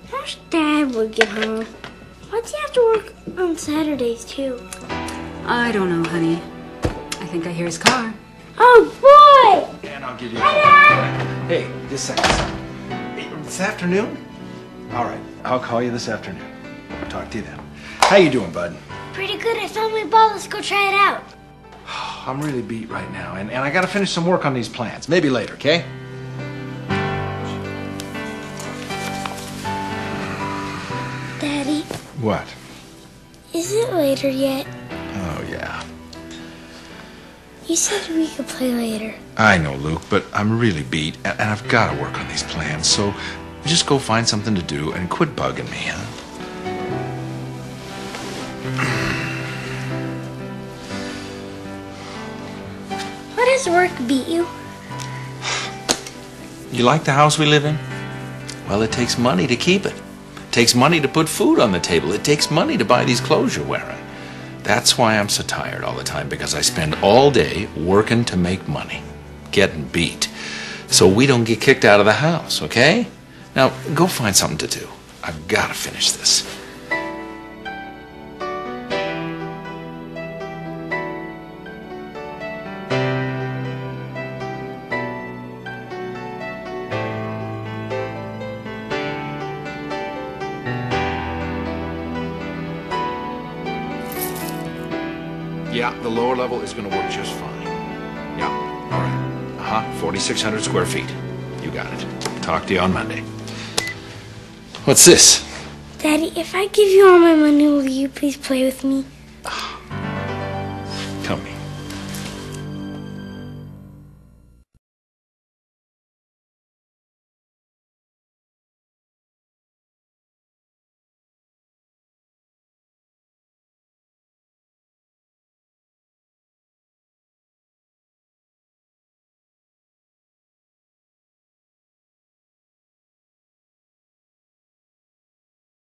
How's Dad would get home? Why'd he have to work on Saturdays, too? I don't know, honey. I think I hear his car. Oh, boy! And I'll give you Hi, Dad! Hey, just a second. Hey, this afternoon? All right, I'll call you this afternoon. I'll talk to you then. How you doing, bud? Pretty good. I found my ball. Let's go try it out. I'm really beat right now, and I gotta finish some work on these plans. Maybe later, okay? Daddy, What? is it later yet? Oh, yeah. You said we could play later. I know, Luke, but I'm really beat, and I've gotta work on these plans, so just go find something to do and quit bugging me, huh? What does work beat you? You like the house we live in? Well, it takes money to keep it. It takes money to put food on the table. It takes money to buy these clothes you're wearing. That's why I'm so tired all the time, because I spend all day working to make money, getting beat, so we don't get kicked out of the house, okay? Now, go find something to do. I've got to finish this. Yeah, the lower level is going to work just fine. Yeah, all right. 4,600 square feet. You got it. Talk to you on Monday. What's this? Daddy, if I give you all my money, will you please play with me? Come here.